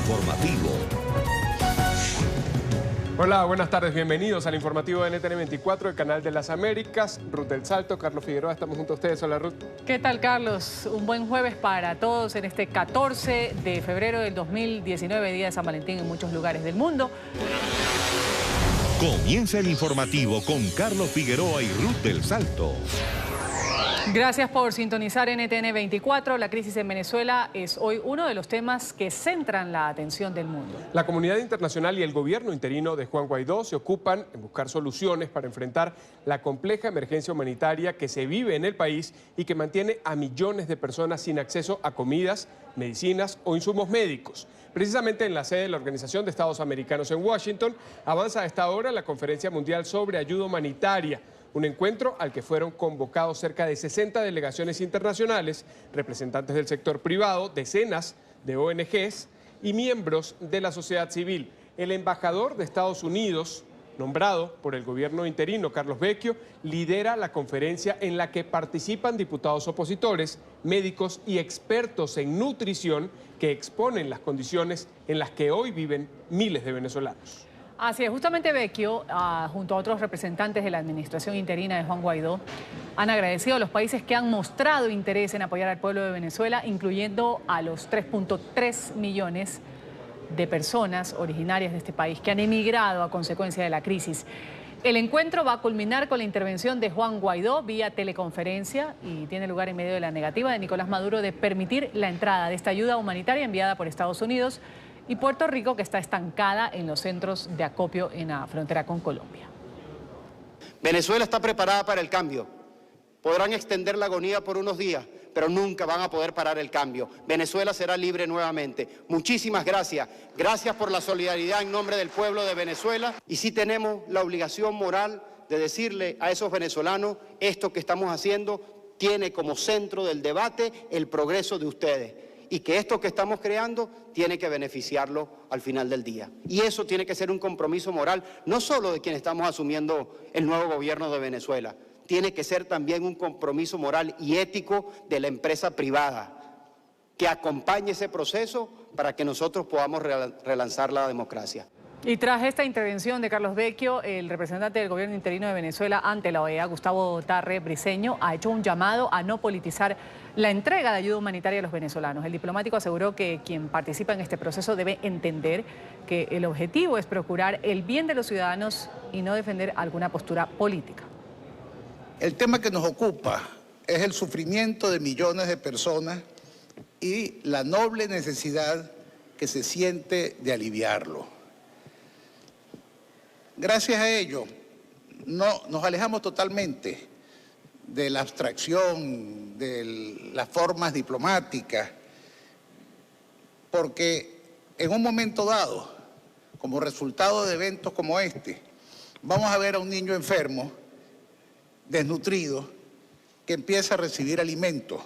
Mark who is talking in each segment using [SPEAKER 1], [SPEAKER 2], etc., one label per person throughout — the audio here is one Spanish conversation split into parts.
[SPEAKER 1] informativo.
[SPEAKER 2] Hola, buenas tardes, bienvenidos al informativo de NTN 24, el canal de las Américas. Ruth del Salto, Carlos Figueroa, estamos junto a ustedes. Hola, Ruth.
[SPEAKER 3] ¿Qué tal, Carlos? Un buen jueves para todos en este 14 de febrero del 2019, día de San Valentín en muchos lugares del mundo.
[SPEAKER 1] Comienza el informativo con Carlos Figueroa y Ruth del Salto.
[SPEAKER 3] Gracias por sintonizar NTN 24. La crisis en Venezuela es hoy uno de los temas que centran la atención del mundo.
[SPEAKER 2] La comunidad internacional y el gobierno interino de Juan Guaidó se ocupan en buscar soluciones para enfrentar la compleja emergencia humanitaria que se vive en el país y que mantiene a millones de personas sin acceso a comidas, medicinas o insumos médicos. Precisamente en la sede de la Organización de Estados Americanos en Washington, avanza a esta hora la Conferencia Mundial sobre Ayuda Humanitaria. Un encuentro al que fueron convocados cerca de 60 delegaciones internacionales, representantes del sector privado, decenas de ONGs y miembros de la sociedad civil. El embajador de Estados Unidos, nombrado por el gobierno interino, Carlos Vecchio, lidera la conferencia en la que participan diputados opositores, médicos y expertos en nutrición que exponen las condiciones en las que hoy viven miles de venezolanos.
[SPEAKER 3] Así es, justamente Vecchio, junto a otros representantes de la administración interina de Juan Guaidó, han agradecido a los países que han mostrado interés en apoyar al pueblo de Venezuela, incluyendo a los 3.3 millones de personas originarias de este país que han emigrado a consecuencia de la crisis. El encuentro va a culminar con la intervención de Juan Guaidó vía teleconferencia y tiene lugar en medio de la negativa de Nicolás Maduro de permitir la entrada de esta ayuda humanitaria enviada por Estados Unidos y Puerto Rico, que está estancada en los centros de acopio en la frontera con Colombia.
[SPEAKER 4] Venezuela está preparada para el cambio. Podrán extender la agonía por unos días, pero nunca van a poder parar el cambio. Venezuela será libre nuevamente. Muchísimas gracias. Gracias por la solidaridad en nombre del pueblo de Venezuela. Y sí tenemos la obligación moral de decirle a esos venezolanos, esto que estamos haciendo tiene como centro del debate el progreso de ustedes. Y que esto que estamos creando tiene que beneficiarlo al final del día. Y eso tiene que ser un compromiso moral, no solo de quienes estamos asumiendo el nuevo gobierno de Venezuela, tiene que ser también un compromiso moral y ético de la empresa privada, que acompañe ese proceso para que nosotros podamos relanzar la democracia.
[SPEAKER 3] Y tras esta intervención de Carlos Vecchio, el representante del gobierno interino de Venezuela ante la OEA, Gustavo Tarre Briceño, ha hecho un llamado a no politizar la entrega de ayuda humanitaria a los venezolanos. El diplomático aseguró que quien participa en este proceso debe entender que el objetivo es procurar el bien de los ciudadanos y no defender alguna postura política.
[SPEAKER 5] El tema que nos ocupa es el sufrimiento de millones de personas y la noble necesidad que se siente de aliviarlo. Gracias a ello, nos alejamos totalmente de la abstracción, de las formas diplomáticas, porque en un momento dado, como resultado de eventos como este, vamos a ver a un niño enfermo, desnutrido, que empieza a recibir alimentos,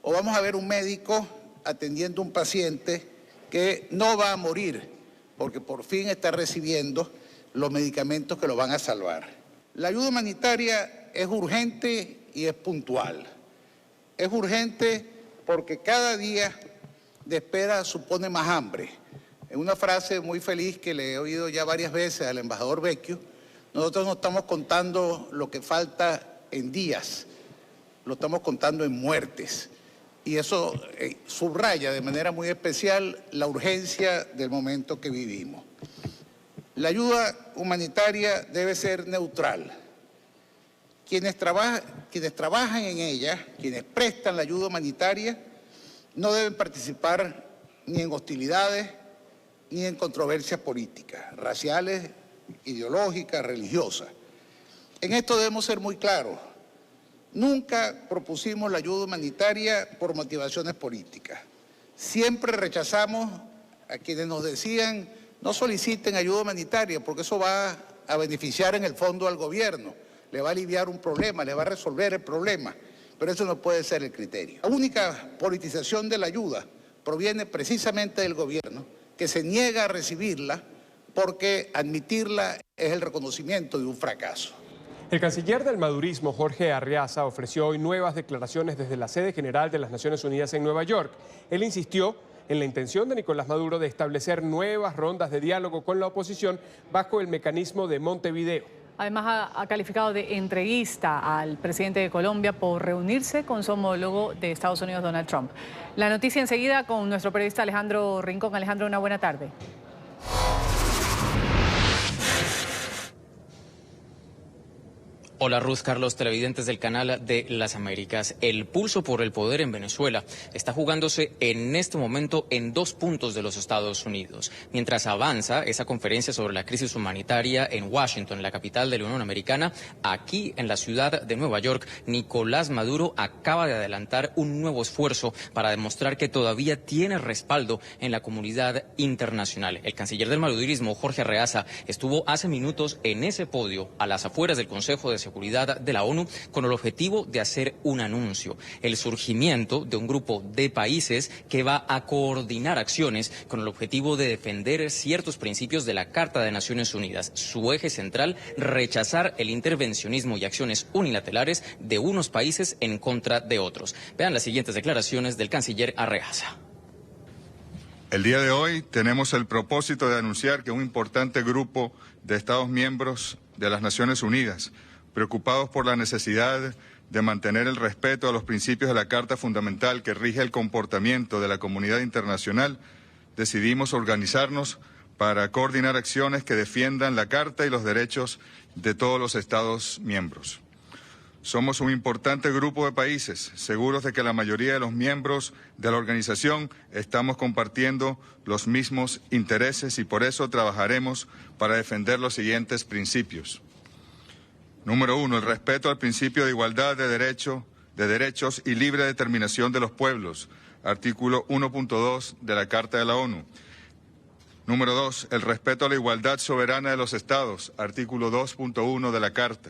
[SPEAKER 5] o vamos a ver un médico atendiendo a un paciente que no va a morir, porque por fin está recibiendo los medicamentos que lo van a salvar. La ayuda humanitaria es urgente y es puntual. Es urgente porque cada día de espera supone más hambre. En una frase muy feliz que le he oído ya varias veces al embajador Vecchio, nosotros no estamos contando lo que falta en días, lo estamos contando en muertes. Y eso subraya de manera muy especial la urgencia del momento que vivimos. La ayuda humanitaria debe ser neutral. Quienes trabajan en ella, quienes prestan la ayuda humanitaria, no deben participar ni en hostilidades ni en controversias políticas, raciales, ideológicas, religiosas. En esto debemos ser muy claros. Nunca propusimos la ayuda humanitaria por motivaciones políticas. Siempre rechazamos a quienes nos decían no soliciten ayuda humanitaria porque eso va a beneficiar en el fondo al gobierno, le va a aliviar un problema, le va a resolver el problema, pero eso no puede ser el criterio. La única politización de la ayuda proviene precisamente del gobierno, que se niega a recibirla porque admitirla es el reconocimiento de un fracaso.
[SPEAKER 2] El canciller del madurismo, Jorge Arriaza, ofreció hoy nuevas declaraciones desde la sede general de las Naciones Unidas en Nueva York. Él insistió en la intención de Nicolás Maduro de establecer nuevas rondas de diálogo con la oposición bajo el mecanismo de Montevideo.
[SPEAKER 3] Además, ha calificado de entreguista al presidente de Colombia por reunirse con su homólogo de Estados Unidos, Donald Trump. La noticia enseguida con nuestro periodista Alejandro Rincón. Alejandro, una buena tarde.
[SPEAKER 6] Hola Ruth, Carlos, televidentes del Canal de las Américas. El pulso por el poder en Venezuela está jugándose en este momento en 2 puntos de los Estados Unidos. Mientras avanza esa conferencia sobre la crisis humanitaria en Washington, la capital de la Unión Americana, aquí en la ciudad de Nueva York, Nicolás Maduro acaba de adelantar un nuevo esfuerzo para demostrar que todavía tiene respaldo en la comunidad internacional. El canciller del madurismo, Jorge Arreaza, estuvo hace minutos en ese podio a las afueras del Consejo de Seguridad de la ONU con el objetivo de hacer un anuncio, el surgimiento de un grupo de países que va a coordinar acciones con el objetivo de defender ciertos principios de la Carta de Naciones Unidas. Su eje central, rechazar el intervencionismo y acciones unilaterales de unos países en contra de otros. Vean las siguientes declaraciones del canciller Arreaza.
[SPEAKER 7] El día de hoy tenemos el propósito de anunciar que un importante grupo de Estados miembros de las Naciones Unidas, preocupados por la necesidad de mantener el respeto a los principios de la Carta Fundamental que rige el comportamiento de la comunidad internacional, decidimos organizarnos para coordinar acciones que defiendan la Carta y los derechos de todos los Estados miembros. Somos un importante grupo de países, seguros de que la mayoría de los miembros de la organización estamos compartiendo los mismos intereses y por eso trabajaremos para defender los siguientes principios. Número 1, el respeto al principio de igualdad de derechos y libre determinación de los pueblos, artículo 1.2 de la Carta de la ONU. Número 2, el respeto a la igualdad soberana de los estados, artículo 2.1 de la Carta.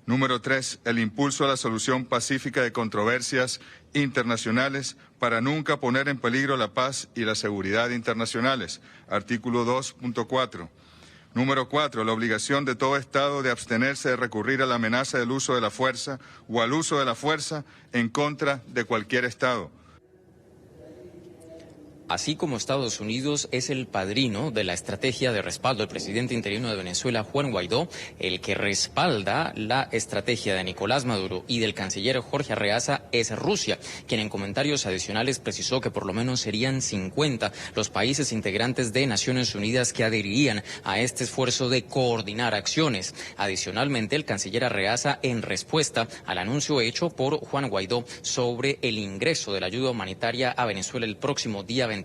[SPEAKER 7] Número 3, el impulso a la solución pacífica de controversias internacionales para nunca poner en peligro la paz y la seguridad internacionales, artículo 2.4. Número 4, la obligación de todo Estado de abstenerse de recurrir a la amenaza del uso de la fuerza o al uso de la fuerza en contra de cualquier Estado.
[SPEAKER 6] Así como Estados Unidos es el padrino de la estrategia de respaldo del presidente interino de Venezuela, Juan Guaidó, el que respalda la estrategia de Nicolás Maduro y del canciller Jorge Arreaza es Rusia, quien en comentarios adicionales precisó que por lo menos serían 50 los países integrantes de Naciones Unidas que adherirían a este esfuerzo de coordinar acciones. Adicionalmente, el canciller Arreaza, en respuesta al anuncio hecho por Juan Guaidó sobre el ingreso de la ayuda humanitaria a Venezuela el próximo día 23,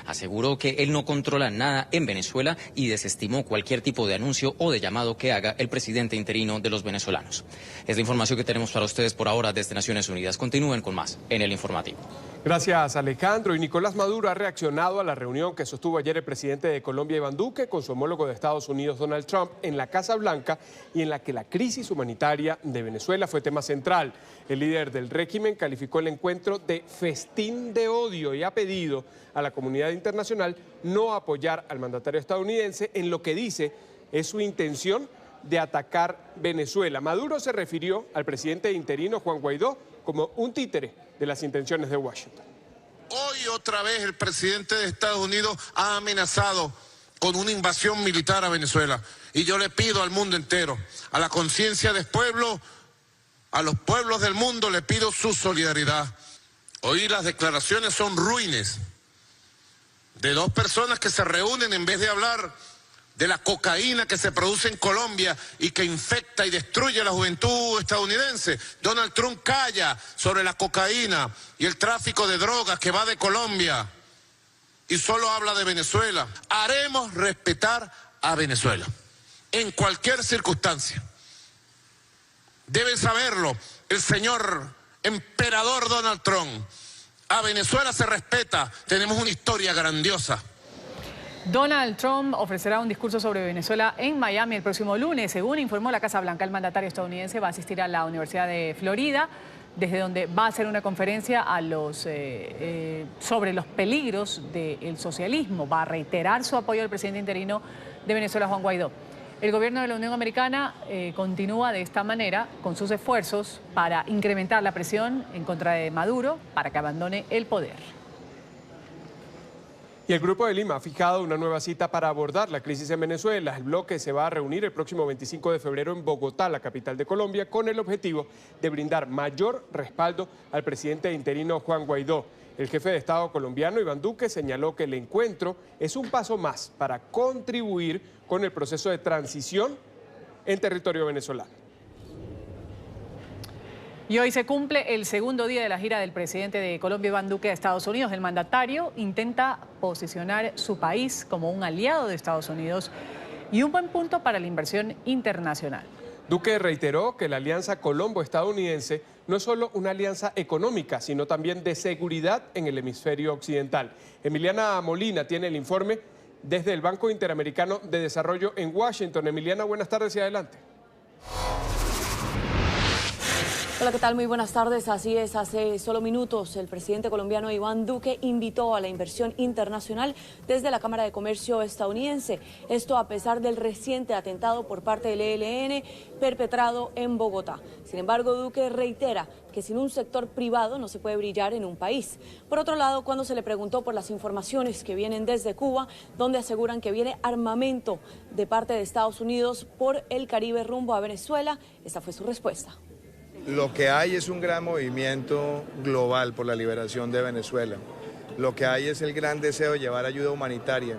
[SPEAKER 6] aseguró que él no controla nada en Venezuela y desestimó cualquier tipo de anuncio o de llamado que haga el presidente interino de los venezolanos. Es la información que tenemos para ustedes por ahora desde Naciones Unidas. Continúen con más en el informativo.
[SPEAKER 2] Gracias, Alejandro. Y Nicolás Maduro ha reaccionado a la reunión que sostuvo ayer el presidente de Colombia, Iván Duque, con su homólogo de Estados Unidos, Donald Trump, en la Casa Blanca y en la que la crisis humanitaria de Venezuela fue tema central. El líder del régimen calificó el encuentro de festín de odio y ha pedido a la comunidad internacional no apoyar al mandatario estadounidense en lo que dice es su intención de atacar Venezuela. Maduro se refirió al presidente interino Juan Guaidó como un títere de las intenciones de Washington.
[SPEAKER 8] Hoy otra vez el presidente de Estados Unidos ha amenazado con una invasión militar a Venezuela. Y yo le pido al mundo entero, a la conciencia del pueblo, a los pueblos del mundo, le pido su solidaridad. Hoy las declaraciones son ruines de dos personas que se reúnen en vez de hablar de la cocaína que se produce en Colombia y que infecta y destruye a la juventud estadounidense. Donald Trump calla sobre la cocaína y el tráfico de drogas que va de Colombia y solo habla de Venezuela. Haremos respetar a Venezuela en cualquier circunstancia. Deben saberlo el señor emperador Donald Trump. A Venezuela se respeta, tenemos una historia grandiosa.
[SPEAKER 3] Donald Trump ofrecerá un discurso sobre Venezuela en Miami el próximo lunes. Según informó la Casa Blanca, el mandatario estadounidense va a asistir a la Universidad de Florida, desde donde va a hacer una conferencia sobre los peligros del socialismo. Va a reiterar su apoyo al presidente interino de Venezuela, Juan Guaidó. El gobierno de la Unión Americana continúa de esta manera con sus esfuerzos para incrementar la presión en contra de Maduro para que abandone el poder.
[SPEAKER 2] Y el Grupo de Lima ha fijado una nueva cita para abordar la crisis en Venezuela. El bloque se va a reunir el próximo 25 de febrero en Bogotá, la capital de Colombia, con el objetivo de brindar mayor respaldo al presidente interino Juan Guaidó. El jefe de Estado colombiano, Iván Duque, señaló que el encuentro es un paso más para contribuir con el proceso de transición en territorio venezolano.
[SPEAKER 3] Y hoy se cumple el segundo día de la gira del presidente de Colombia, Iván Duque, a Estados Unidos. El mandatario intenta posicionar su país como un aliado de Estados Unidos y un buen punto para la inversión internacional.
[SPEAKER 2] Duque reiteró que la alianza colombo-estadounidense no es solo una alianza económica, sino también de seguridad en el hemisferio occidental. Emiliana Molina tiene el informe desde el Banco Interamericano de Desarrollo en Washington. Emiliana, buenas tardes y adelante.
[SPEAKER 9] Hola, ¿qué tal? Muy buenas tardes. Así es, hace solo minutos el presidente colombiano Iván Duque invitó a la inversión internacional desde la Cámara de Comercio estadounidense. Esto a pesar del reciente atentado por parte del ELN perpetrado en Bogotá. Sin embargo, Duque reitera que sin un sector privado no se puede brillar en un país. Por otro lado, cuando se le preguntó por las informaciones que vienen desde Cuba, donde aseguran que viene armamento de parte de Estados Unidos por el Caribe rumbo a Venezuela, esta fue su respuesta.
[SPEAKER 10] Lo que hay es un gran movimiento global por la liberación de Venezuela. Lo que hay es el gran deseo de llevar ayuda humanitaria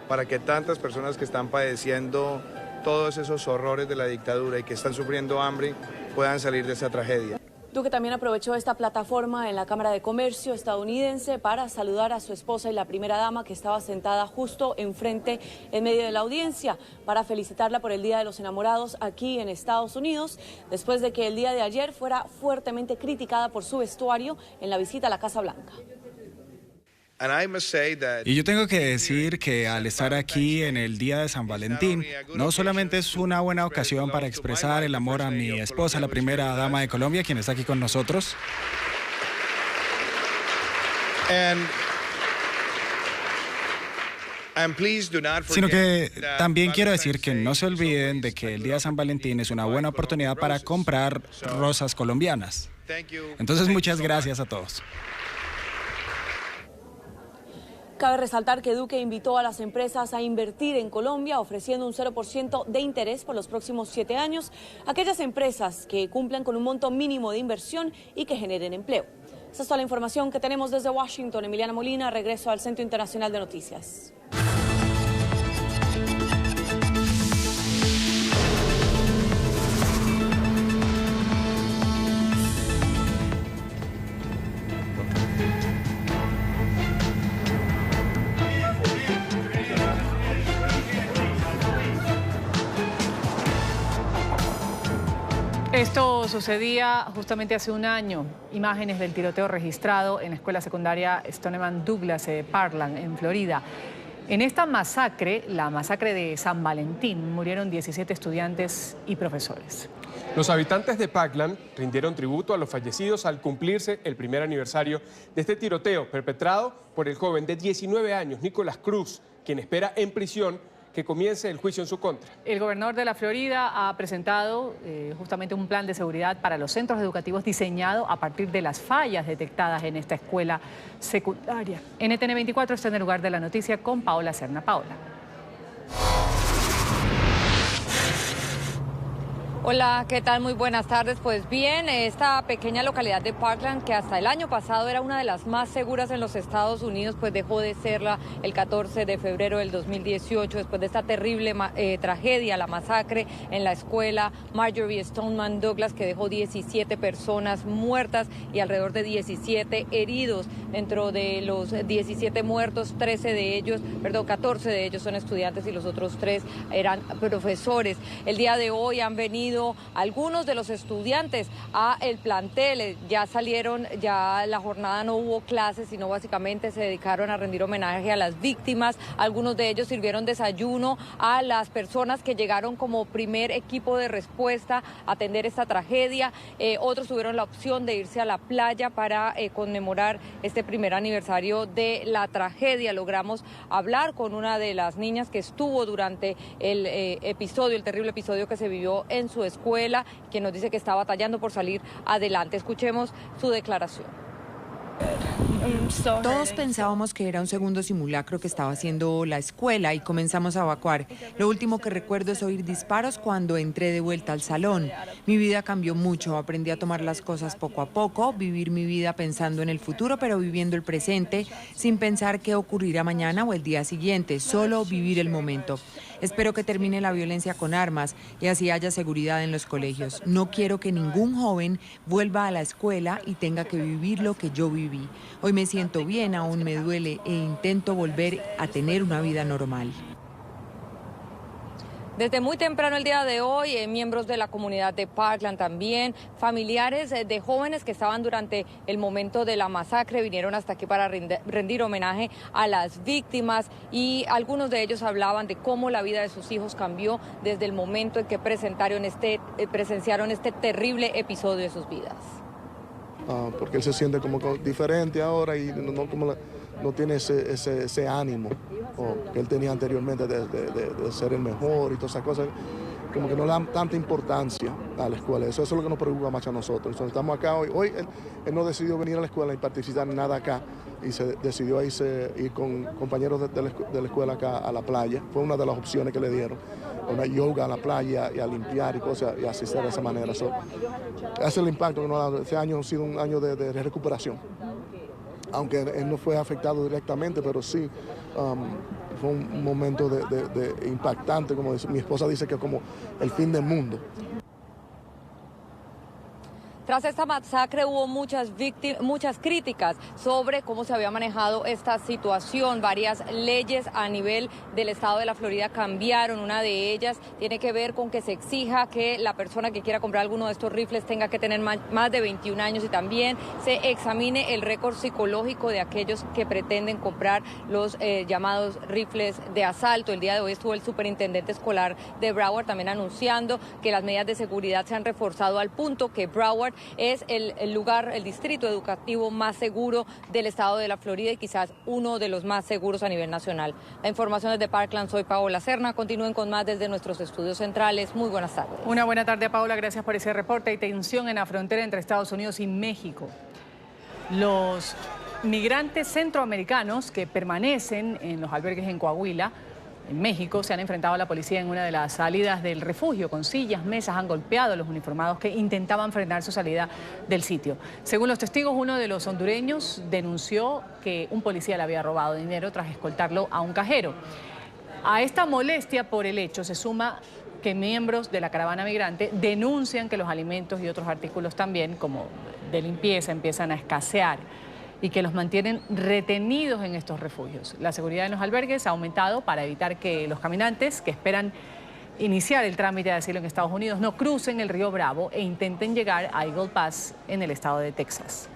[SPEAKER 10] para que tantas personas que están padeciendo todos esos horrores de la dictadura y que están sufriendo hambre puedan salir de esa tragedia.
[SPEAKER 9] Duque también aprovechó esta plataforma en la Cámara de Comercio estadounidense para saludar a su esposa y la primera dama que estaba sentada justo enfrente en medio de la audiencia para felicitarla por el Día de los Enamorados aquí en Estados Unidos, después de que el día de ayer fuera fuertemente criticada por su vestuario en la visita a la Casa Blanca.
[SPEAKER 11] Y yo tengo que decir que al estar aquí en el Día de San Valentín, no solamente es una buena ocasión para expresar el amor a mi esposa, la primera dama de Colombia, quien está aquí con nosotros, sino que también quiero decir que no se olviden de que el Día de San Valentín es una buena oportunidad para comprar rosas colombianas. Entonces, muchas gracias a todos.
[SPEAKER 9] Cabe resaltar que Duque invitó a las empresas a invertir en Colombia ofreciendo un 0% de interés por los próximos 7 años, aquellas empresas que cumplan con un monto mínimo de inversión y que generen empleo. Esa es toda la información que tenemos desde Washington. Emiliana Molina, regreso al Centro Internacional de Noticias.
[SPEAKER 3] Esto sucedía justamente hace un año. Imágenes del tiroteo registrado en la escuela secundaria Stoneman Douglas de Parkland, en Florida. En esta masacre, la masacre de San Valentín, murieron 17 estudiantes y profesores.
[SPEAKER 2] Los habitantes de Parkland rindieron tributo a los fallecidos al cumplirse el primer aniversario de este tiroteo perpetrado por el joven de 19 años, Nicolás Cruz, quien espera en prisión que comience el juicio en su contra.
[SPEAKER 3] El gobernador de la Florida ha presentado justamente un plan de seguridad para los centros educativos diseñado a partir de las fallas detectadas en esta escuela secundaria. NTN 24 está en el lugar de la noticia con Paola Serna. Paola.
[SPEAKER 12] Hola, ¿qué tal? Muy buenas tardes. Pues bien, esta pequeña localidad de Parkland, que hasta el año pasado era una de las más seguras en los Estados Unidos, pues dejó de serla el 14 de febrero del 2018, después de esta terrible tragedia, la masacre en la escuela Marjory Stoneman Douglas, que dejó 17 personas muertas y alrededor de 17 heridos. Dentro de los 17 muertos, 14 de ellos son estudiantes y los otros 3 eran profesores. El día de hoy han venido algunos de los estudiantes a el plantel, ya salieron, ya la jornada no hubo clases, sino básicamente se dedicaron a rendir homenaje a las víctimas. Algunos de ellos sirvieron desayuno a las personas que llegaron como primer equipo de respuesta a atender esta tragedia. Otros tuvieron la opción de irse a la playa para conmemorar este primer aniversario de la tragedia. Logramos hablar con una de las niñas que estuvo durante el terrible episodio que se vivió en su escuela, quien nos dice que está batallando por salir adelante. Escuchemos su declaración.
[SPEAKER 13] Todos pensábamos que era un segundo simulacro que estaba haciendo la escuela y comenzamos a evacuar. Lo último que recuerdo es oír disparos cuando entré de vuelta al salón. Mi vida cambió mucho, aprendí a tomar las cosas poco a poco, vivir mi vida pensando en el futuro, pero viviendo el presente, sin pensar qué ocurrirá mañana o el día siguiente, solo vivir el momento. Espero que termine la violencia con armas y así haya seguridad en los colegios. No quiero que ningún joven vuelva a la escuela y tenga que vivir lo que yo viví. Hoy me siento bien, aún me duele e intento volver a tener una vida normal.
[SPEAKER 12] Desde muy temprano el día de hoy, miembros de la comunidad de Parkland también, familiares de jóvenes que estaban durante el momento de la masacre, vinieron hasta aquí para rendir homenaje a las víctimas y algunos de ellos hablaban de cómo la vida de sus hijos cambió desde el momento en que presenciaron este terrible episodio de sus vidas.
[SPEAKER 14] Porque él se siente como diferente ahora y no tiene ese ánimo que él tenía anteriormente de ser el mejor y todas esas cosas, como que no le dan tanta importancia a la escuela. Eso es lo que nos preocupa más a nosotros. Entonces estamos acá hoy. Hoy él no decidió venir a la escuela y participar en nada acá y se decidió ir con compañeros de la escuela acá a la playa. Fue una de las opciones que le dieron. Una yoga a la playa y a limpiar y cosas y asistir de esa manera. Ese es el impacto que nos ha dado. Este año ha sido un año de recuperación. Aunque él no fue afectado directamente, pero sí fue un momento de impactante, como mi esposa dice que es como el fin del mundo.
[SPEAKER 12] Tras esta masacre hubo muchas críticas sobre cómo se había manejado esta situación. Varias leyes a nivel del estado de la Florida cambiaron. Una de ellas tiene que ver con que se exija que la persona que quiera comprar alguno de estos rifles tenga que tener más de 21 años y también se examine el récord psicológico de aquellos que pretenden comprar los llamados rifles de asalto. El día de hoy estuvo el superintendente escolar de Broward también anunciando que las medidas de seguridad se han reforzado al punto que Broward es el distrito educativo más seguro del estado de la Florida y quizás uno de los más seguros a nivel nacional. La información desde Parkland, soy Paola Serna. Continúen con más desde nuestros estudios centrales. Muy buenas tardes.
[SPEAKER 3] Una buena tarde, Paola. Gracias por ese reporte. Hay tensión en la frontera entre Estados Unidos y México. Los migrantes centroamericanos que permanecen en los albergues en Coahuila, en México, se han enfrentado a la policía en una de las salidas del refugio. Con sillas, mesas, han golpeado a los uniformados que intentaban frenar su salida del sitio. Según los testigos, uno de los hondureños denunció que un policía le había robado dinero tras escoltarlo a un cajero. A esta molestia por el hecho se suma que miembros de la caravana migrante denuncian que los alimentos y otros artículos también, como de limpieza, empiezan a escasear y que los mantienen retenidos en estos refugios. La seguridad en los albergues ha aumentado para evitar que los caminantes que esperan iniciar el trámite de asilo en Estados Unidos no crucen el río Bravo e intenten llegar a Eagle Pass en el estado de Texas.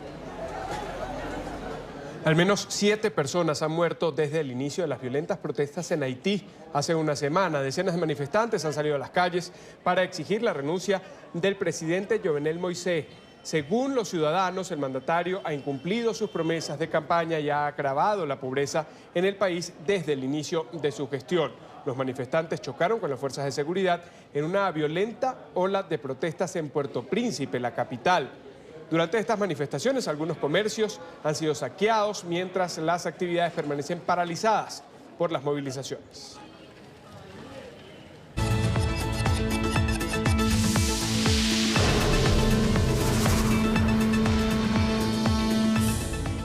[SPEAKER 2] Al menos 7 personas han muerto desde el inicio de las violentas protestas en Haití. Hace una semana, decenas de manifestantes han salido a las calles para exigir la renuncia del presidente Jovenel Moïse. Según los ciudadanos, el mandatario ha incumplido sus promesas de campaña y ha agravado la pobreza en el país desde el inicio de su gestión. Los manifestantes chocaron con las fuerzas de seguridad en una violenta ola de protestas en Puerto Príncipe, la capital. Durante estas manifestaciones, algunos comercios han sido saqueados, mientras las actividades permanecen paralizadas por las movilizaciones.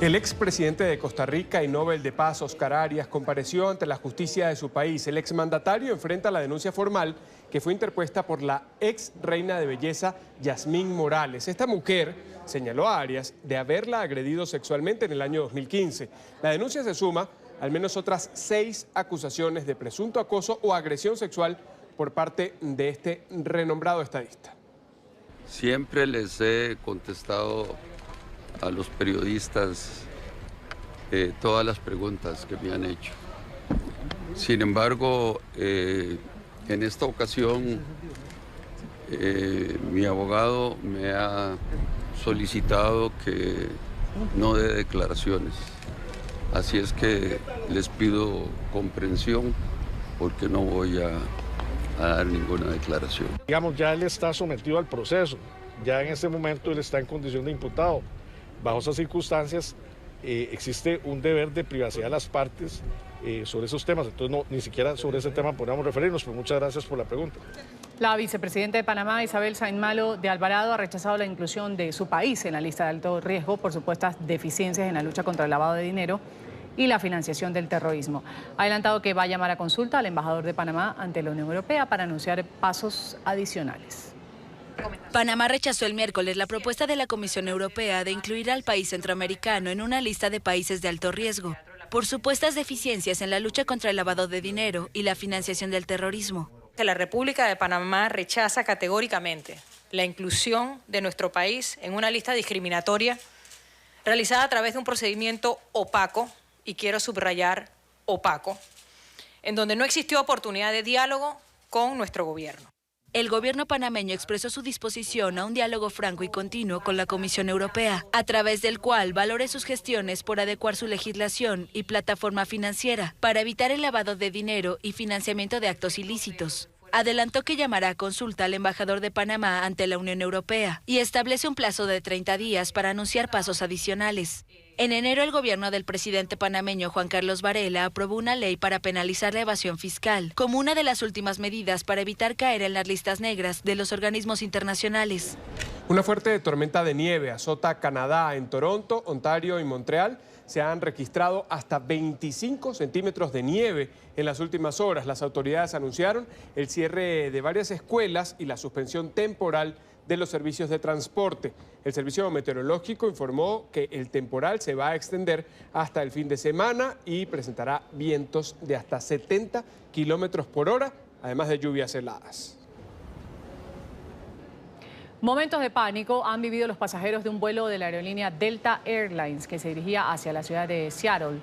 [SPEAKER 2] El expresidente de Costa Rica y Nobel de Paz, Oscar Arias, compareció ante la justicia de su país. El exmandatario enfrenta la denuncia formal que fue interpuesta por la ex reina de belleza Yasmín Morales. Esta mujer señaló a Arias de haberla agredido sexualmente en el año 2015. La denuncia se suma al menos otras 6 acusaciones de presunto acoso o agresión sexual por parte de este renombrado estadista.
[SPEAKER 15] Siempre les he contestado a los periodistas todas las preguntas que me han hecho. Sin embargo, en esta ocasión mi abogado me ha solicitado que no dé declaraciones. Así es que les pido comprensión porque no voy a dar ninguna declaración.
[SPEAKER 16] Digamos, ya él está sometido al proceso. Ya en este momento él está en condición de imputado. Bajo esas circunstancias, existe un deber de privacidad de las partes sobre esos temas, entonces ni siquiera sobre ese tema podríamos referirnos, pero muchas gracias por la pregunta.
[SPEAKER 3] La vicepresidenta de Panamá, Isabel Sainmalo de Alvarado, ha rechazado la inclusión de su país en la lista de alto riesgo por supuestas deficiencias en la lucha contra el lavado de dinero y la financiación del terrorismo. Ha adelantado que va a llamar a consulta al embajador de Panamá ante la Unión Europea para anunciar pasos adicionales.
[SPEAKER 17] Panamá rechazó el miércoles la propuesta de la Comisión Europea de incluir al país centroamericano en una lista de países de alto riesgo por supuestas deficiencias en la lucha contra el lavado de dinero y la financiación del terrorismo.
[SPEAKER 18] La República de Panamá rechaza categóricamente la inclusión de nuestro país en una lista discriminatoria realizada a través de un procedimiento opaco, y quiero subrayar opaco, en donde no existió oportunidad de diálogo con nuestro gobierno.
[SPEAKER 17] El gobierno panameño expresó su disposición a un diálogo franco y continuo con la Comisión Europea, a través del cual valore sus gestiones por adecuar su legislación y plataforma financiera para evitar el lavado de dinero y financiamiento de actos ilícitos. Adelantó que llamará a consulta al embajador de Panamá ante la Unión Europea y establece un plazo de 30 días para anunciar pasos adicionales. En enero, el gobierno del presidente panameño Juan Carlos Varela aprobó una ley para penalizar la evasión fiscal, como una de las últimas medidas para evitar caer en las listas negras de los organismos internacionales.
[SPEAKER 2] Una fuerte tormenta de nieve azota Canadá. En Toronto, Ontario y Montreal se han registrado hasta 25 centímetros de nieve en las últimas horas. Las autoridades anunciaron el cierre de varias escuelas y la suspensión temporal de los servicios de transporte. El Servicio Meteorológico informó que el temporal se va a extender hasta el fin de semana y presentará vientos de hasta 70 kilómetros por hora, además de lluvias heladas.
[SPEAKER 3] Momentos de pánico han vivido los pasajeros de un vuelo de la aerolínea Delta Airlines que se dirigía hacia la ciudad de Seattle,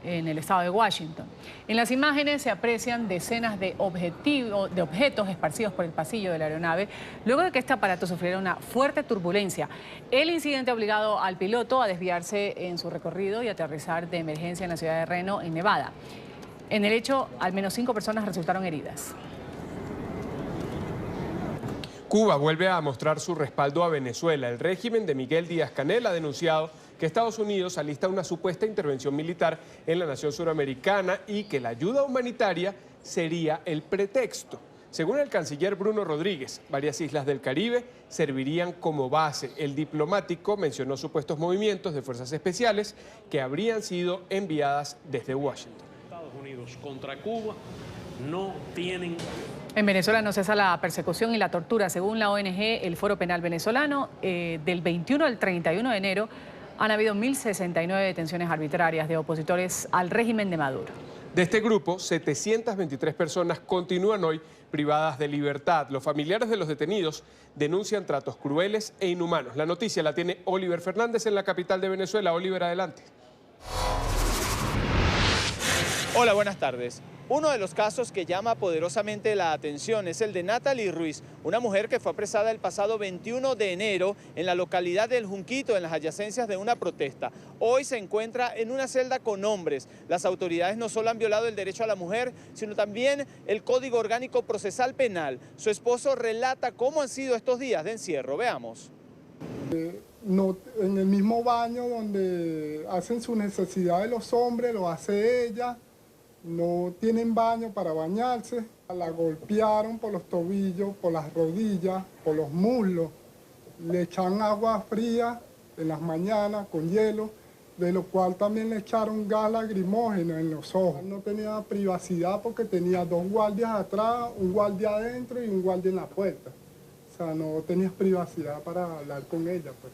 [SPEAKER 3] en el estado de Washington. En las imágenes se aprecian decenas de objetos esparcidos por el pasillo de la aeronave, luego de que este aparato sufriera una fuerte turbulencia. El incidente ha obligado al piloto a desviarse en su recorrido y aterrizar de emergencia en la ciudad de Reno, en Nevada. En el hecho, al menos 5 personas resultaron heridas.
[SPEAKER 2] Cuba vuelve a mostrar su respaldo a Venezuela. El régimen de Miguel Díaz-Canel ha denunciado que Estados Unidos alista una supuesta intervención militar en la nación suramericana y que la ayuda humanitaria sería el pretexto. Según el canciller Bruno Rodríguez, varias islas del Caribe servirían como base. El diplomático mencionó supuestos movimientos de fuerzas especiales que habrían sido enviadas desde Washington.
[SPEAKER 19] Estados Unidos contra Cuba no tienen...
[SPEAKER 3] En Venezuela no cesa la persecución y la tortura. Según la ONG, el Foro Penal Venezolano, del 21 al 31 de enero, han habido 1.069 detenciones arbitrarias de opositores al régimen de Maduro.
[SPEAKER 2] De este grupo, 723 personas continúan hoy privadas de libertad. Los familiares de los detenidos denuncian tratos crueles e inhumanos. La noticia la tiene Oliver Fernández en la capital de Venezuela. Oliver, adelante.
[SPEAKER 20] Hola, buenas tardes. Uno de los casos que llama poderosamente la atención es el de Natalie Ruiz, una mujer que fue apresada el pasado 21 de enero en la localidad del Junquito, en las adyacencias de una protesta. Hoy se encuentra en una celda con hombres. Las autoridades no solo han violado el derecho a la mujer, sino también el Código Orgánico Procesal Penal. Su esposo relata cómo han sido estos días de encierro. Veamos.
[SPEAKER 21] No, en el mismo baño donde hacen su necesidad de los hombres, lo hace ella. No tienen baño para bañarse, la golpearon por los tobillos, por las rodillas, por los muslos, le echan agua fría en las mañanas con hielo, de lo cual también le echaron gas lacrimógeno en los ojos. No tenía privacidad porque tenía 2 guardias atrás, un guardia adentro y un guardia en la puerta. O sea, no tenías privacidad para hablar con ella, pues.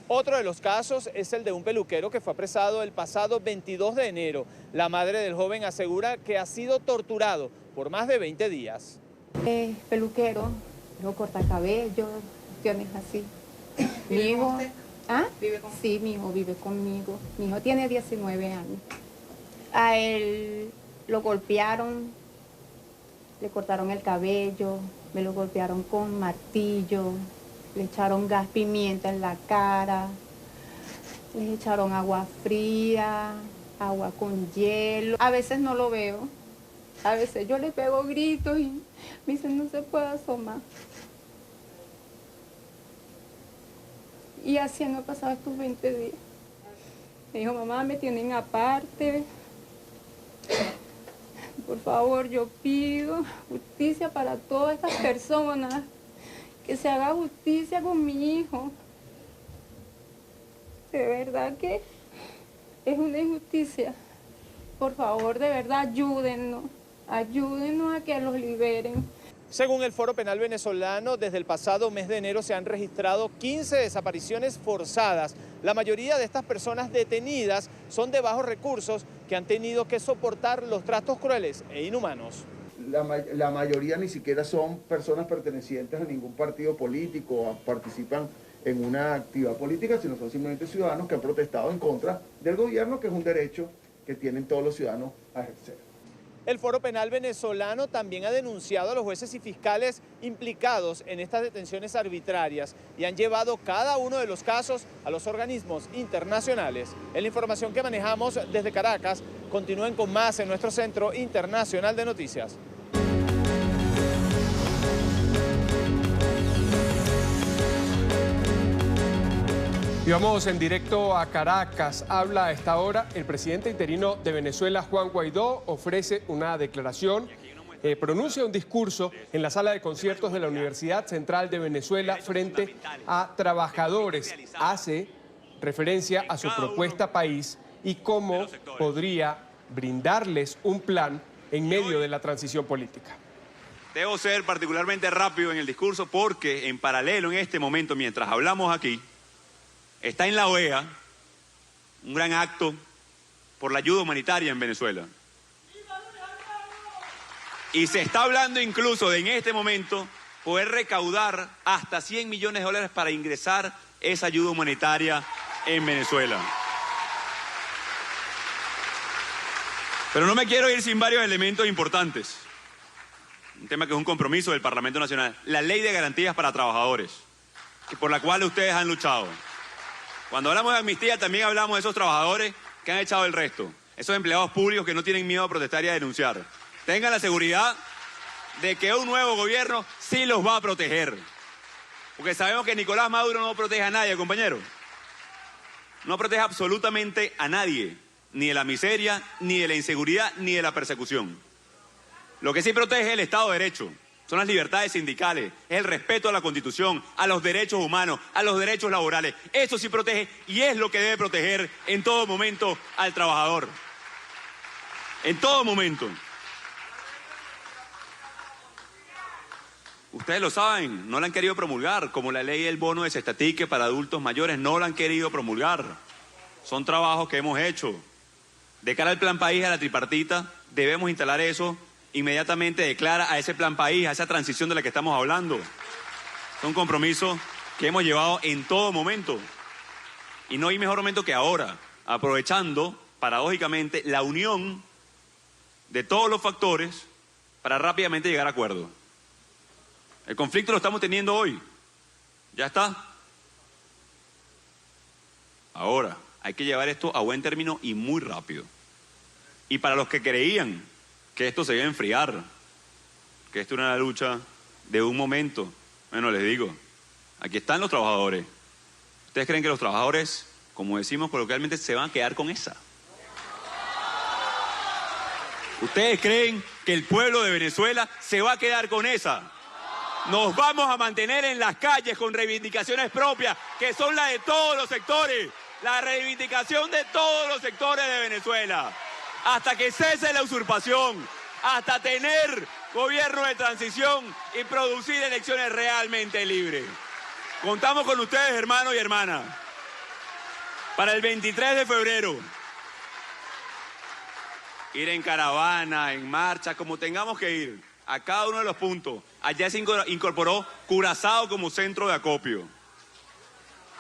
[SPEAKER 20] Otro de los casos es el de un peluquero que fue apresado el pasado 22 de enero. La madre del joven asegura que ha sido torturado por más de 20 días.
[SPEAKER 22] Peluquero, no corta cabello, cuestiones así. Mi hijo, ¿ah? ¿Vive con? Sí, mi hijo vive conmigo. Mi hijo tiene 19 años. A él lo golpearon, le cortaron el cabello, me lo golpearon con martillo. Le echaron gas pimienta en la cara, le echaron agua fría, agua con hielo. A veces no lo veo, a veces yo le pego gritos y me dicen no se puede asomar. Y así me ha pasado estos 20 días. Me dijo, mamá, me tienen aparte. Por favor, yo pido justicia para todas estas personas. Que se haga justicia con mi hijo. De verdad que es una injusticia. Por favor, de verdad, ayúdennos. Ayúdennos a que los liberen.
[SPEAKER 20] Según el Foro Penal venezolano, desde el pasado mes de enero se han registrado 15 desapariciones forzadas. La mayoría de estas personas detenidas son de bajos recursos que han tenido que soportar los tratos crueles e inhumanos.
[SPEAKER 1] La mayoría ni siquiera son personas pertenecientes a ningún partido político o participan en una actividad política, sino son simplemente ciudadanos que han protestado en contra del gobierno, que es un derecho que tienen todos los ciudadanos a ejercer.
[SPEAKER 20] El Foro Penal venezolano también ha denunciado a los jueces y fiscales implicados en estas detenciones arbitrarias y han llevado cada uno de los casos a los organismos internacionales. En la información que manejamos desde Caracas, continúen con más en nuestro Centro Internacional de Noticias.
[SPEAKER 2] Y vamos en directo a Caracas. Habla a esta hora el presidente interino de Venezuela, Juan Guaidó, ofrece una declaración, pronuncia un discurso en la sala de conciertos de la Universidad Central de Venezuela frente a trabajadores. Hace referencia a su propuesta país y cómo podría brindarles un plan en medio de la transición política.
[SPEAKER 4] Debo ser particularmente rápido en el discurso porque en paralelo en este momento, mientras hablamos aquí, está en la OEA un gran acto por la ayuda humanitaria en Venezuela. Y se está hablando incluso de en este momento poder recaudar hasta $100 millones para ingresar esa ayuda humanitaria en Venezuela. Pero no me quiero ir sin varios elementos importantes. Un tema que es un compromiso del Parlamento Nacional. La Ley de Garantías para Trabajadores, por la cual ustedes han luchado. Cuando hablamos de amnistía también hablamos de esos trabajadores que han echado el resto. Esos empleados públicos que no tienen miedo a protestar y a denunciar. Tengan la seguridad de que un nuevo gobierno sí los va a proteger. Porque sabemos que Nicolás Maduro no protege a nadie, compañero. No protege absolutamente a nadie. Ni de la miseria, ni de la inseguridad, ni de la persecución. Lo que sí protege es el Estado de Derecho. Son las libertades sindicales, es el respeto a la Constitución, a los derechos humanos, a los derechos laborales. Eso sí protege y es lo que debe proteger en todo momento al trabajador. En todo momento. Ustedes lo saben, no la han querido promulgar, como la ley del bono de cestatique para adultos mayores, no la han querido promulgar. Son trabajos que hemos hecho. De cara al Plan País, a la tripartita, debemos instalar eso inmediatamente de cara a ese Plan País, a esa transición de la que estamos hablando. Son compromisos que hemos llevado en todo momento. Y no hay mejor momento que ahora, aprovechando, paradójicamente, la unión de todos los factores para rápidamente llegar a acuerdos. El conflicto lo estamos teniendo hoy. Ya está. Ahora, hay que llevar esto a buen término y muy rápido. Y para los que creían que esto se iba a enfriar, que esto era una lucha de un momento, bueno, les digo, aquí están los trabajadores. ¿Ustedes creen que los trabajadores, como decimos coloquialmente, se van a quedar con esa? ¿Ustedes creen que el pueblo de Venezuela se va a quedar con esa? Nos vamos a mantener en las calles con reivindicaciones propias, que son las de todos los sectores, la reivindicación de todos los sectores de Venezuela, hasta que cese la usurpación, hasta tener gobierno de transición y producir elecciones realmente libres. Contamos con ustedes, hermanos y hermanas, para el 23 de febrero, ir en caravana, en marcha, como tengamos que ir, a cada uno de los puntos. Allá se incorporó Curazao como centro de acopio.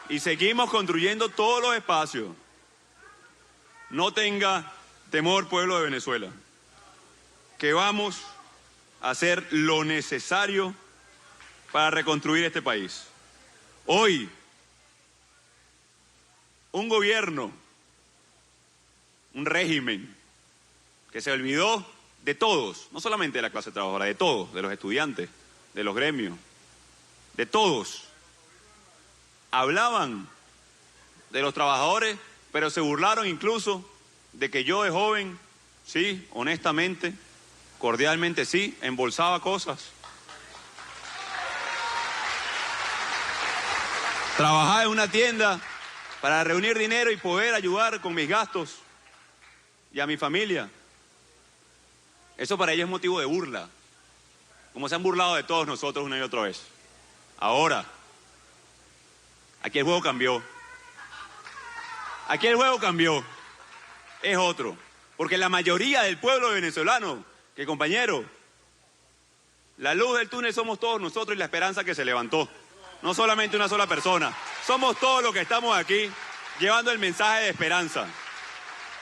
[SPEAKER 4] Y seguimos construyendo todos los espacios. No tenga temor, pueblo de Venezuela, que vamos a hacer lo necesario para reconstruir este país. Hoy, un gobierno, un régimen que se olvidó de todos, no solamente de la clase trabajadora, de todos, de los estudiantes, de los gremios, de todos. Hablaban de los trabajadores pero se burlaron incluso de que yo de joven, sí, honestamente, cordialmente sí, embolsaba cosas. Trabajaba en una tienda para reunir dinero y poder ayudar con mis gastos y a mi familia. Eso para ellos es motivo de burla, como se han burlado de todos nosotros una y otra vez. Ahora, aquí el juego cambió. Aquí el juego cambió. Es otro. Porque la mayoría del pueblo venezolano, que compañero, la luz del túnel somos todos nosotros y la esperanza que se levantó. No solamente una sola persona. Somos todos los que estamos aquí llevando el mensaje de esperanza.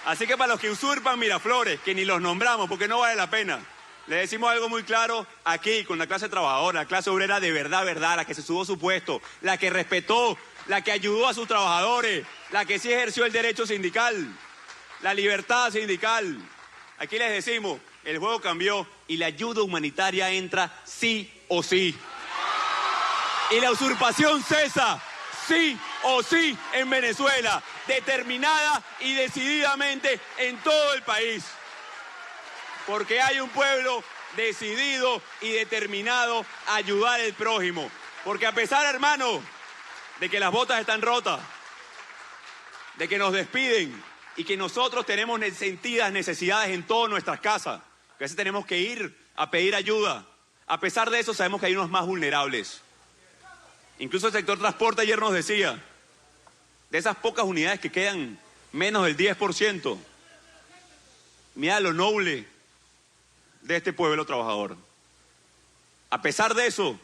[SPEAKER 4] Así que para los que usurpan Miraflores, que ni los nombramos porque no vale la pena, le decimos algo muy claro aquí con la clase trabajadora, la clase obrera de verdad, la que se subió su puesto, la que respetó, la que ayudó a sus trabajadores, la que sí ejerció el derecho sindical, la libertad sindical. Aquí les decimos, el juego cambió y la ayuda humanitaria entra sí o sí. Y la usurpación cesa, sí o sí, en Venezuela, determinada y decididamente en todo el país. Porque hay un pueblo decidido y determinado a ayudar al prójimo. Porque a pesar, hermano, de que las botas están rotas, de que nos despiden y que nosotros tenemos sentidas necesidades en todas nuestras casas, que a veces tenemos que ir a pedir ayuda, a pesar de eso sabemos que hay unos más vulnerables. Incluso el sector transporte ayer nos decía, de esas pocas unidades que quedan, menos del 10%, mira lo noble de este pueblo trabajador. A pesar de eso,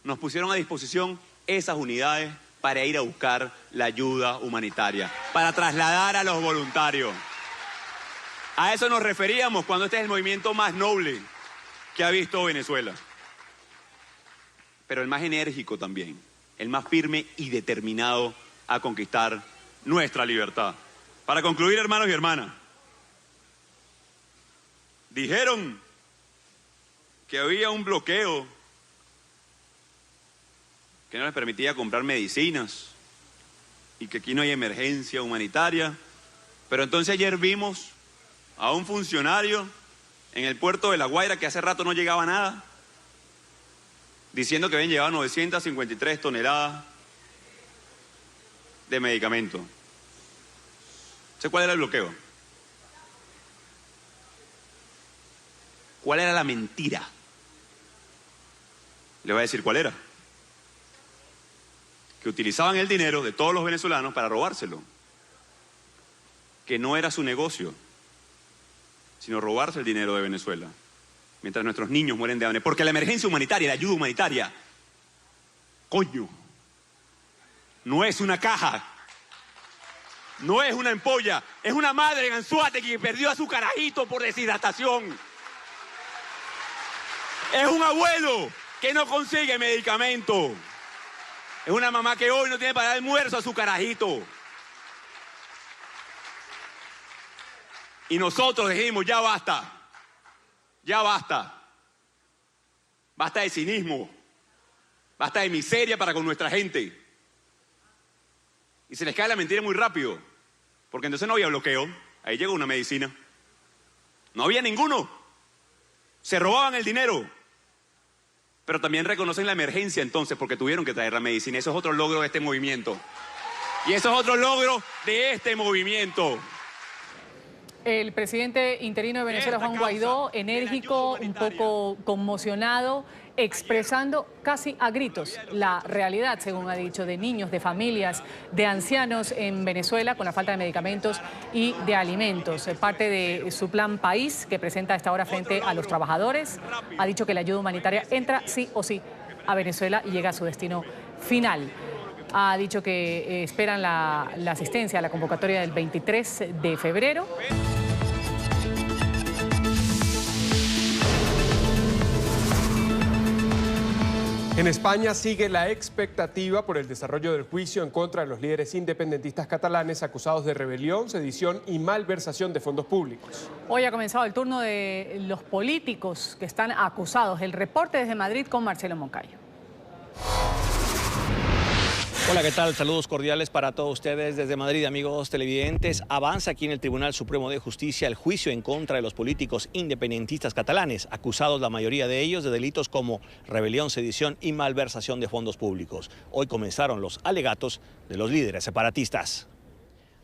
[SPEAKER 4] nos pusieron a disposición esas unidades para ir a buscar la ayuda humanitaria, para trasladar a los voluntarios. A eso nos referíamos cuando este es el movimiento más noble que ha visto Venezuela. Pero el más enérgico también, el más firme y determinado a conquistar nuestra libertad. Para concluir, hermanos y hermanas, dijeron que había un bloqueo que no les permitía comprar medicinas y que aquí no hay emergencia humanitaria. Pero entonces ayer vimos a un funcionario en el puerto de La Guaira que hace rato no llegaba nada, diciendo que habían llevado 953 toneladas de medicamentos. ¿Sé cuál era el bloqueo? ¿Cuál era la mentira? Le voy a decir cuál era. Que utilizaban el dinero de todos los venezolanos para robárselo. Que no era su negocio, sino robarse el dinero de Venezuela, mientras nuestros niños mueren de hambre. Porque la emergencia humanitaria, la ayuda humanitaria, coño, no es una caja, no es una ampolla, es una madre en Anzoátegui que perdió a su carajito por deshidratación. Es un abuelo que no consigue medicamento. Es una mamá que hoy no tiene para dar almuerzo a su carajito. Y nosotros dijimos, ya basta. Ya basta. Basta de cinismo. Basta de miseria para con nuestra gente. Y se les cae la mentira muy rápido. Porque entonces no había bloqueo. Ahí llegó una medicina. No había ninguno. Se robaban el dinero. Pero también reconocen la emergencia entonces porque tuvieron que traer la medicina. Eso es otro logro de este movimiento. Y eso es otro logro de este movimiento.
[SPEAKER 3] El presidente interino de Venezuela, Juan Guaidó, enérgico, un poco conmocionado, expresando casi a gritos la realidad, según ha dicho, de niños, de familias, de ancianos en Venezuela con la falta de medicamentos y de alimentos. Parte de su plan país que presenta a esta hora frente a los trabajadores, ha dicho que la ayuda humanitaria entra sí o sí a Venezuela y llega a su destino final. Ha dicho que esperan la asistencia a la convocatoria del 23 de febrero.
[SPEAKER 2] En España sigue la expectativa por el desarrollo del juicio en contra de los líderes independentistas catalanes acusados de rebelión, sedición y malversación de fondos públicos.
[SPEAKER 3] Hoy ha comenzado el turno de los políticos que están acusados. El reporte desde Madrid con Marcelo Moncayo.
[SPEAKER 5] Hola, ¿qué tal? Saludos cordiales para todos ustedes desde Madrid, amigos televidentes. Avanza aquí en el Tribunal Supremo de Justicia el juicio en contra de los políticos independentistas catalanes, acusados la mayoría de ellos de delitos como rebelión, sedición y malversación de fondos públicos. Hoy comenzaron los alegatos de los líderes separatistas.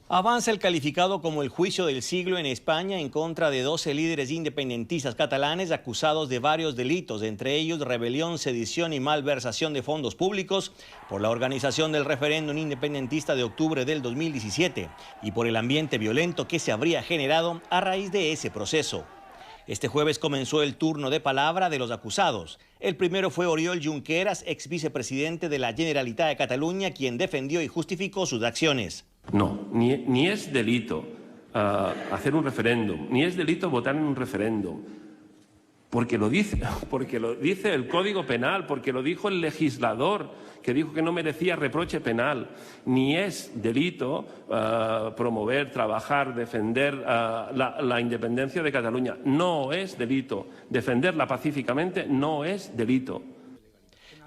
[SPEAKER 5] Avanza el calificado como el juicio del siglo en España en contra de 12 líderes independentistas catalanes acusados de varios delitos, entre ellos rebelión, sedición y malversación de fondos públicos por la organización del referéndum independentista de octubre del 2017 y por el ambiente violento que se habría generado a raíz de ese proceso. Este jueves comenzó el turno de palabra de los acusados. El primero fue Oriol Junqueras, ex vicepresidente de la Generalitat de Cataluña, quien defendió y justificó sus acciones.
[SPEAKER 7] No, ni es delito hacer un referéndum, ni es delito votar en un referéndum, porque lo dice el Código Penal, porque lo dijo el legislador, que dijo que no merecía reproche penal. Ni es delito promover, trabajar, defender la independencia de Cataluña. No es delito. Defenderla pacíficamente no es delito.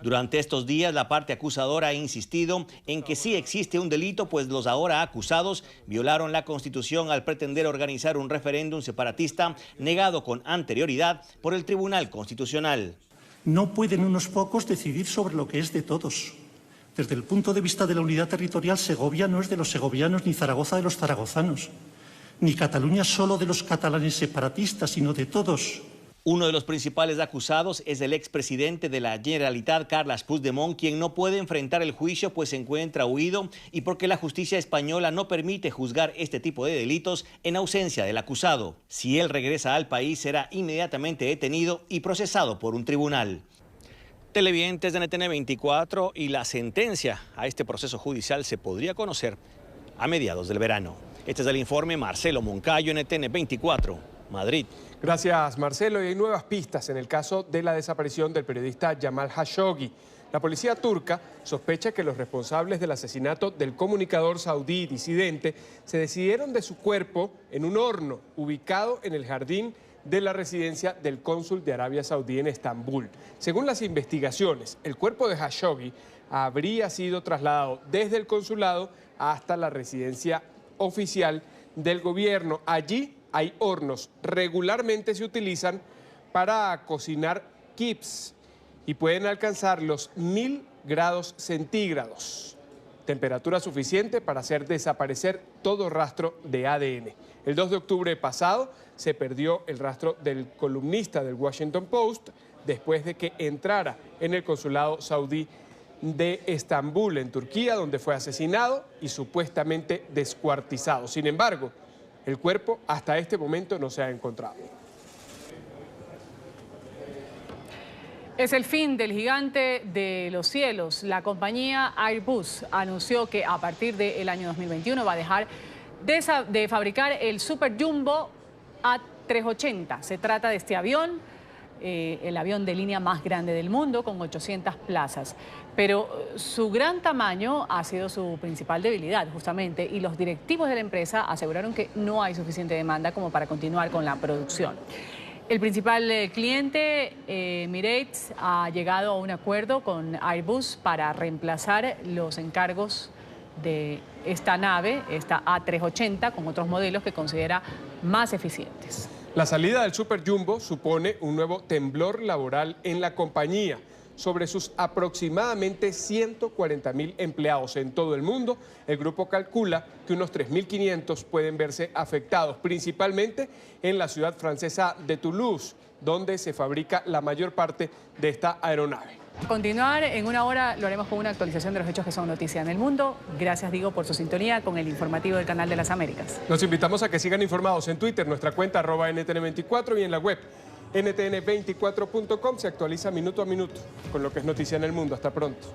[SPEAKER 5] Durante estos días, la parte acusadora ha insistido en que sí existe un delito, pues los ahora acusados violaron la Constitución al pretender organizar un referéndum separatista negado con anterioridad por el Tribunal Constitucional.
[SPEAKER 23] No pueden unos pocos decidir sobre lo que es de todos. Desde el punto de vista de la unidad territorial, Segovia no es de los segovianos ni Zaragoza de los zaragozanos, ni Cataluña solo de los catalanes separatistas, sino de todos.
[SPEAKER 5] Uno de los principales acusados es el expresidente de la Generalitat, Carles Puigdemont, quien no puede enfrentar el juicio pues se encuentra huido y porque la justicia española no permite juzgar este tipo de delitos en ausencia del acusado. Si él regresa al país, será inmediatamente detenido y procesado por un tribunal. Televidentes de NTN 24, y la sentencia a este proceso judicial se podría conocer a mediados del verano. Este es el informe. Marcelo Moncayo, NTN 24, Madrid.
[SPEAKER 2] Gracias, Marcelo. Y hay nuevas pistas en el caso de la desaparición del periodista Jamal Khashoggi. La policía turca sospecha que los responsables del asesinato del comunicador saudí disidente se deshicieron de su cuerpo en un horno ubicado en el jardín de la residencia del cónsul de Arabia Saudí en Estambul. Según las investigaciones, el cuerpo de Khashoggi habría sido trasladado desde el consulado hasta la residencia oficial del gobierno. Allí hay hornos, regularmente se utilizan para cocinar kibs y pueden alcanzar los 1000 grados centígrados, temperatura suficiente para hacer desaparecer todo rastro de ADN. El 2 de octubre pasado se perdió el rastro del columnista del Washington Post después de que entrara en el consulado saudí de Estambul, en Turquía, donde fue asesinado y supuestamente descuartizado. Sin embargo, el cuerpo hasta este momento no se ha encontrado.
[SPEAKER 3] Es el fin del gigante de los cielos. La compañía Airbus anunció que a partir del año 2021 va a dejar de fabricar el Super Jumbo A380. Se trata de este avión, el avión de línea más grande del mundo, con 800 plazas. Pero su gran tamaño ha sido su principal debilidad, justamente, y los directivos de la empresa aseguraron que no hay suficiente demanda como para continuar con la producción. El principal cliente, Emirates, ha llegado a un acuerdo con Airbus para reemplazar los encargos de esta nave, esta A380, con otros modelos que considera más eficientes.
[SPEAKER 2] La salida del Super Jumbo supone un nuevo temblor laboral en la compañía. Sobre sus aproximadamente 140.000 empleados en todo el mundo, el grupo calcula que unos 3.500 pueden verse afectados, principalmente en la ciudad francesa de Toulouse, donde se fabrica la mayor parte de esta aeronave.
[SPEAKER 3] A continuar, en una hora lo haremos con una actualización de los hechos que son noticia en el mundo. Gracias, Diego, por su sintonía con el informativo del Canal de las Américas.
[SPEAKER 2] Los invitamos a que sigan informados en Twitter, nuestra cuenta @NTN24 y en la web ntn24.com. Se actualiza minuto a minuto con lo que es noticia en el mundo. Hasta pronto.